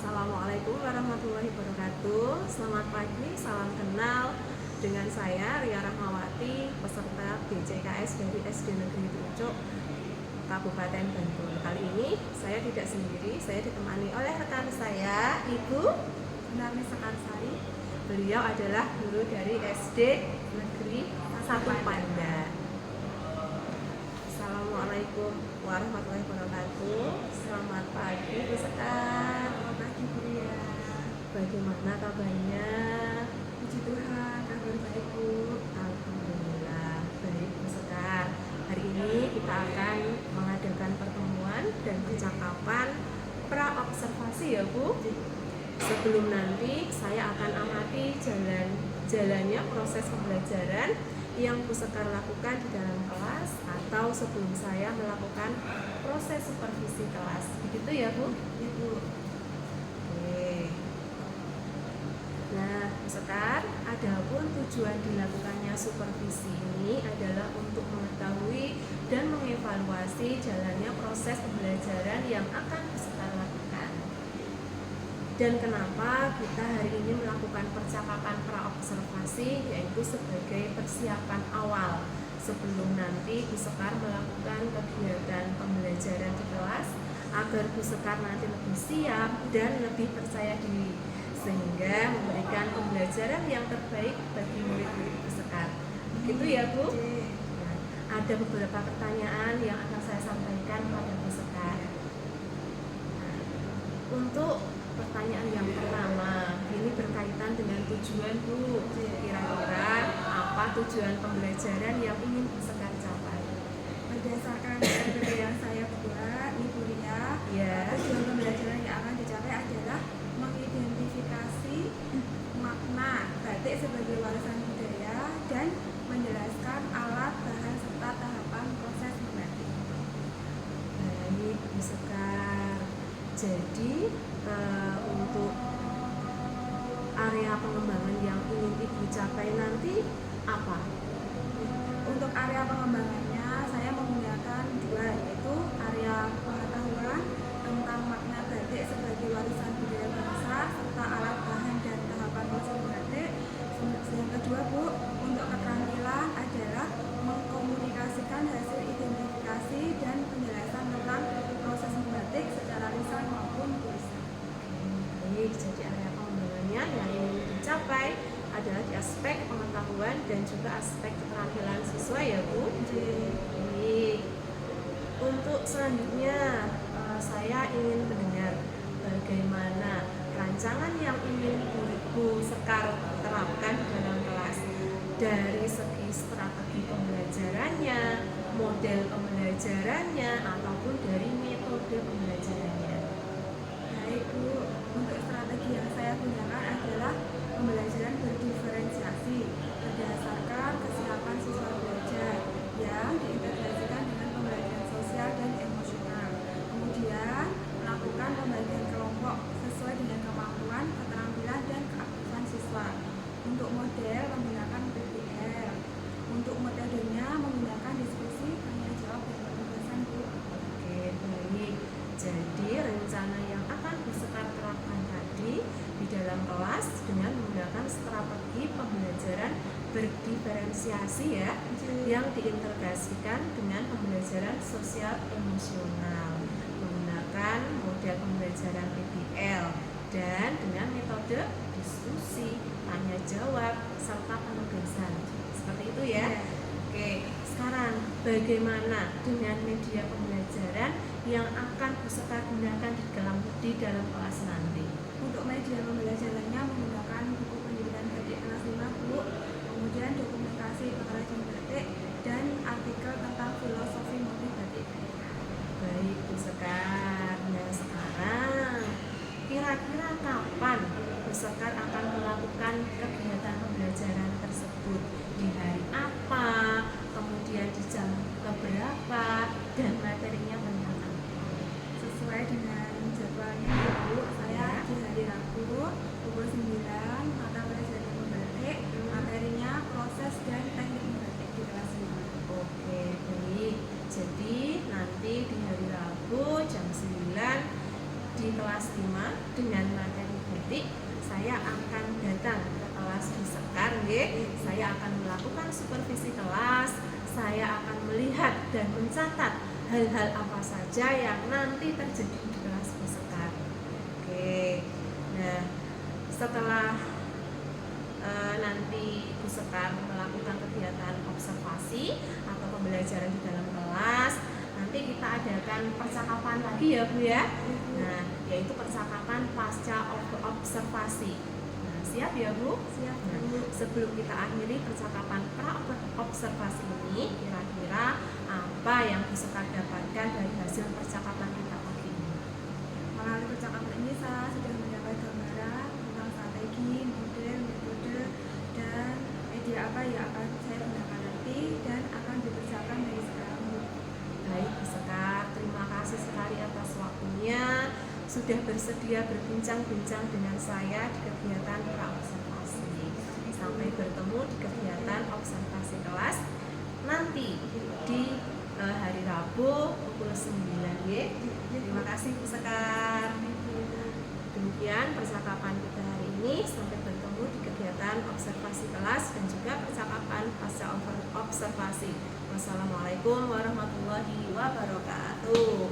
Assalamualaikum warahmatullahi wabarakatuh. Selamat pagi, salam kenal. Dengan saya Ria Rahmawati, peserta BCKS dari SD Negeri Trucuk, Kabupaten Bantul. Kali ini saya tidak sendiri, saya ditemani oleh rekan saya, Ibu Narni Sekarsari. Beliau adalah guru dari SD Negeri 1 Panda. Assalamualaikum warahmatullahi wabarakatuh. Selamat pagi Bu Sekar. Selamat pagi Bu Ria. Bagaimana kabarnya? Puji Tuhan, kabar baik Bu. Alhamdulillah baik Bu Sekar. Hari ini kita akan mengadakan pertemuan dan percakapan pra-observasi ya Bu. Sebelum nanti saya akan amati jalannya proses pembelajaran yang Bu Sekar lakukan di dalam kelas atau sebelum saya melakukan proses supervisi kelas. Begitu ya Bu? Ibu. Oke. Nah, Bu Sekar, adapun tujuan dilakukannya supervisi ini adalah untuk mengetahui dan mengevaluasi jalannya proses pembelajaran yang akan Bu Sekar lakukan. Dan kenapa kita hari ini melakukan percakapan pra-observasi, yaitu sebagai persiapan awal sebelum nanti Bu Sekar melakukan kegiatan pembelajaran di kelas, agar Bu Sekar nanti lebih siap dan lebih percaya diri, sehingga memberikan pembelajaran yang terbaik bagi murid-murid Bu Sekar. Begitu ya Bu? Nah, ada beberapa pertanyaan yang akan saya sampaikan pada Bu Sekar. Nah, untuk pertanyaan yang pertama, ini berkaitan dengan tujuan Bu. Kira-kira apa tujuan pembelajaran yang ingin Bu Sekar capai? Berdasarkan dari yang saya buat, Ibu Ria, Ya. tujuan pembelajaran yang akan dicapai adalah mengidentifikasi makna batik sebagai warisan budaya dan menjelaskan alat, bahan, serta tahapan proses membatik. Baik Bu Sekar. Jadi untuk area pengembangan yang ingin Ibu capai nanti apa? Untuk area pengembangannya, saya menggunakan dua, yaitu area pengetahuan tentang makna batik sebagai warisan budaya bangsa serta alat bahan dan tahapan proses batik. Yang kedua Bu, untuk keterampilan adalah mengkomunikasikan hasil identifikasi dan penjelasan tentang proses membatik secara lisan maupun tulisan. Baik, jadi area pengembangannya yang ingin dicapai adalah di aspek pengetahuan dan juga aspek keterampilan siswa ya Bu. Baik. Untuk selanjutnya saya ingin mendengar bagaimana rancangan yang ingin Bu Sekar terapkan dalam kelas dari segi strategi pembelajarannya, model pembelajarannya, ataupun dari metode pembelajarannya. Baik Bu, untuk strategi yang saya gunakan adalah pembelajaran berdiferensiasi berdasarkan kesiapan siswa belajar yang diintegrasikan dengan pembelajaran sosial dan emosional. Kemudian melakukan pembagian kelompok sesuai dengan kemampuan, keterampilan, dan keaktifan siswa. Untuk model menggunakan PBL. Untuk metodenya menggunakan diskusi, tanya jawab, dan penugasan Bu. Oke, baik. Jadi rencana yang akan Bu Sekar terapkan tadi di dalam kelas dengan menggunakan strategi pembelajaran berdiferensiasi ya, yang diintegrasikan dengan pembelajaran sosial emosional, menggunakan model pembelajaran PBL dan dengan metode diskusi, tanya jawab, serta penugasan. Seperti itu ya. Oke, sekarang bagaimana dengan media pembelajaran yang akan Bu Sekar gunakan di dalam kelas nanti? Untuk media pembelajarannya menggunakan buku pendidikan batik kelas 5 Bu, kemudian dokumentasi pengrajin batik, dan artikel tentang filosofi motif batik. Baik Bu Sekar. Nah sekarang kira-kira kapan Bu Sekar akan melakukan kegiatan pembelajaran tersebut? Di hari apa? Kemudian di jam keberapa? Dan materinya tentang apa? Sesuai dengan jadwalnya Bu, saya di hari Rabu pukul 9 mata pelajaran membatik, materinya proses dan teknik membatik di kelas 5. Oke, baik. Jadi nanti di hari Rabu jam 9 di kelas 5 dengan materi batik, saya akan datang ke kelas Bu Sekar, saya akan melakukan supervisi kelas, saya akan melihat dan mencatat hal-hal apa saja yang nanti terjadi di kelas Bu Sekar. Oke. Nah, setelah nanti Bu Sekar melakukan kegiatan observasi atau pembelajaran di dalam kelas, nanti kita adakan percakapan lagi ya Bu ya. Nah, yaitu percakapan pasca observasi. Nah, siap ya Bu? Siap, Nah, Bu. sebelum kita akhiri percakapan pra observasi ini, kira-kira apa yang Bu Sekar dapatkan dari hasil percakapan kita pagi ini? Melalui percakapan ini saya sudah mendapat gambaran tentang strategi, model, metode, dan media apa yang akan saya gunakan nanti dan akan dipersiapkan dari sekarang. Baik, Bu Sekar, terima kasih sekali atas waktunya sudah bersedia berbincang-bincang dengan saya di kegiatan pra-observasi. Sampai bertemu di kegiatan observasi kelas nanti di hari Rabu pukul 9 ya. Terima kasih Bu Sekar. Demikian percakapan kita hari ini, sampai bertemu di kegiatan observasi kelas dan juga percakapan pasca observasi. Wassalamualaikum warahmatullahi wabarakatuh.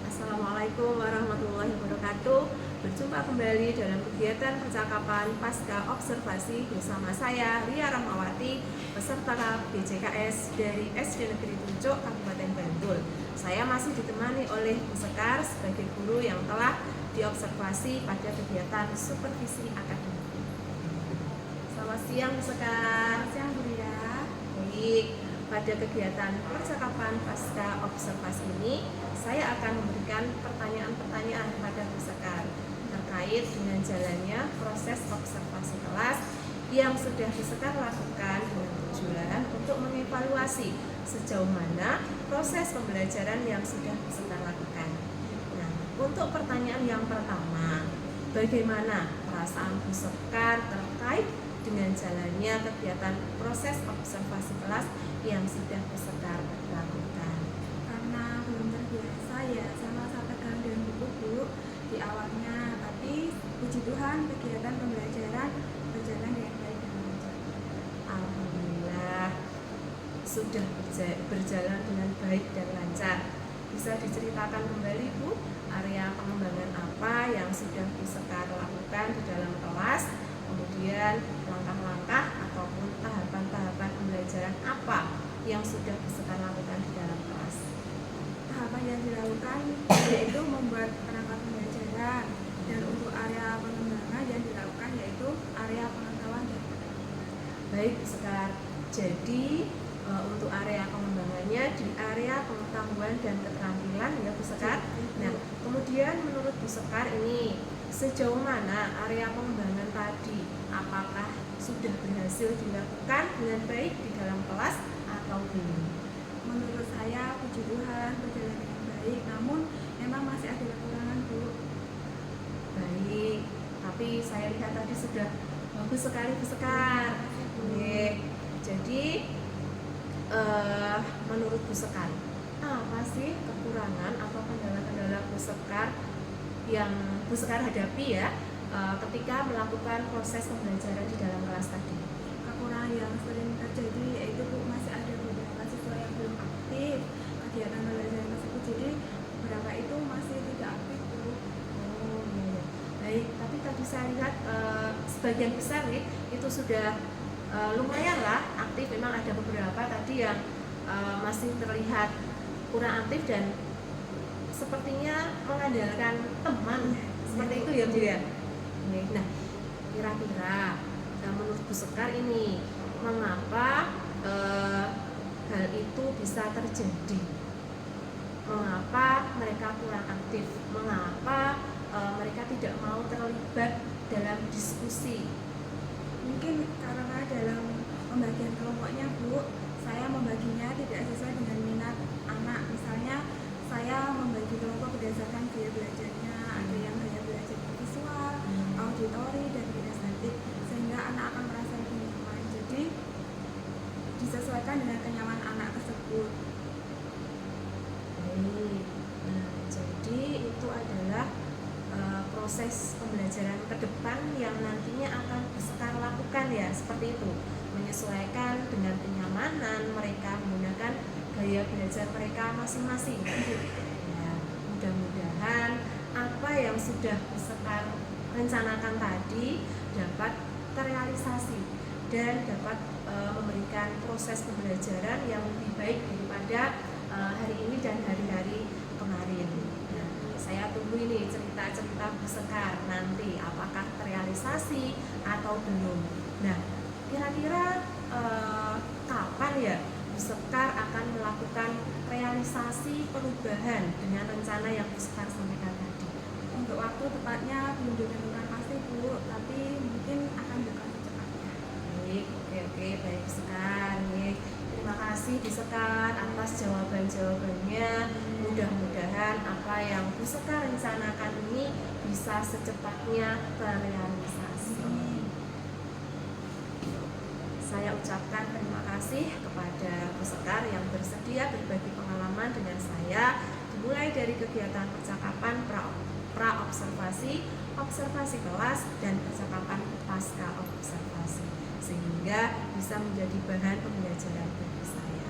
Assalamualaikum warahmatullahi wabarakatuh. Berjumpa kembali dalam kegiatan percakapan pasca observasi bersama saya Ria Rahmawati, peserta BJKS dari SD Negeri Tuncuk, Kabupaten Bantul. Saya masih ditemani oleh Bu Sekar sebagai guru yang telah diobservasi pada kegiatan supervisi akademik. Selamat siang Bu Sekar. Selamat siang, Bu Ria. Baik, pada kegiatan percakapan pasca observasi ini, saya akan memberikan pertanyaan-pertanyaan kepada Bu Sekar terkait dengan jalannya proses observasi kelas yang sudah Bu Sekar lakukan dengan tujuan untuk mengevaluasi sejauh mana proses pembelajaran yang sudah Bu Sekar lakukan. Nah, untuk pertanyaan yang pertama, bagaimana perasaan Bu Sekar terkait dengan jalannya kegiatan proses observasi kelas yang sudah Bu Sekar lakukan? Karena belum terbiasa ya sama saat pegang dan buku Bu di awalnya, tapi puji Tuhan kegiatan pembelajaran berjalan dengan baik dan lancar. Alhamdulillah sudah berjalan dengan baik dan lancar. Bisa diceritakan kembali Bu, area pengembangan apa yang sudah Bu Sekar lakukan di dalam kelas, kemudian langkah-langkah ataupun tahapan-tahapan pembelajaran apa yang sudah Bu Sekar lakukan di dalam kelas? Tahapan yang dilakukan yaitu membuat perangkat pembelajaran, dan untuk area pengembangan yang dilakukan yaitu area pengetahuan dan keterampilan. Baik Bu Sekar, jadi untuk area pengembangannya di area pengetahuan dan keterampilan ya Bu Sekar. Nah, kemudian menurut Bu Sekar ini sejauh mana area pengembangan tadi, apakah sudah berhasil dilakukan dengan baik di dalam kelas atau belum? Menurut saya puji Tuhan berjalan dengan baik, namun memang masih ada kekurangan Bu. Baik, tapi saya lihat tadi sudah bagus sekali Bu Sekar. Oke, jadi menurut Bu Sekar, apa sih kekurangan atau kendala-kendala Bu Sekar yang Bu Sekar hadapi ya ketika melakukan proses pembelajaran di dalam kelas tadi? Kekurangan yang sering terjadi yaitu Bu, masih ada beberapa siswa yang belum aktif kegiatan pembelajaran tersebut, jadi beberapa itu masih tidak aktif Bu. Oh iya. Baik, tapi tadi saya lihat sebagian besar nih itu sudah lumayan lah aktif. Memang ada beberapa tadi yang masih terlihat kurang aktif dan sepertinya mengandalkan teman seperti itu ya Bu ya. Nah, kira-kira menurut Bu Sekar ini mengapa hal itu bisa terjadi? Mengapa mereka kurang aktif? Mengapa mereka tidak mau terlibat dalam diskusi? Mungkin karena dalam pembagian kelompoknya Bu, saya membaginya tidak sesuai dengan minat anak. Misalnya saya membagi kelompok berdasarkan gaya belajarnya, ada yang gaya belajar visual, auditori, dan kinestetik, sehingga anak akan merasa lebih nyaman. Jadi disesuaikan dengan kenyamanan anak tersebut. Baik, proses pembelajaran ke depan yang nantinya akan Sekar lakukan ya, seperti itu, menyesuaikan dengan kenyamanan mereka menggunakan gaya belajar mereka masing-masing. Ya, mudah-mudahan apa yang sudah Sekar rencanakan tadi dapat terrealisasi dan dapat memberikan proses pembelajaran yang lebih baik daripada hari ini dan hari-hari kemarin. Nah, saya tunggu ini cerita-cerita Bu Sekar nanti apakah terrealisasi atau belum. Nah, kira-kira kapan ya Bu Sekar akan melakukan realisasi perubahan dengan rencana yang Bu Sekar sampaikan tadi? Untuk waktu tepatnya belum ditentukan pasti Bu, tapi mungkin akan dekat secepatnya. Oke, baik sekali. Terima kasih Bu Sekar atas jawaban-jawabannya. Mudah-mudahan apa yang Bu Sekar rencanakan ini bisa secepatnya terrealisasi. Saya ucapkan terima kasih kepada Bu Sekar yang bersedia berbagi pengalaman dengan saya, dimulai dari kegiatan percakapan pra-observasi, observasi kelas, dan percakapan pasca observasi, sehingga bisa menjadi bahan pembelajaran bagi saya.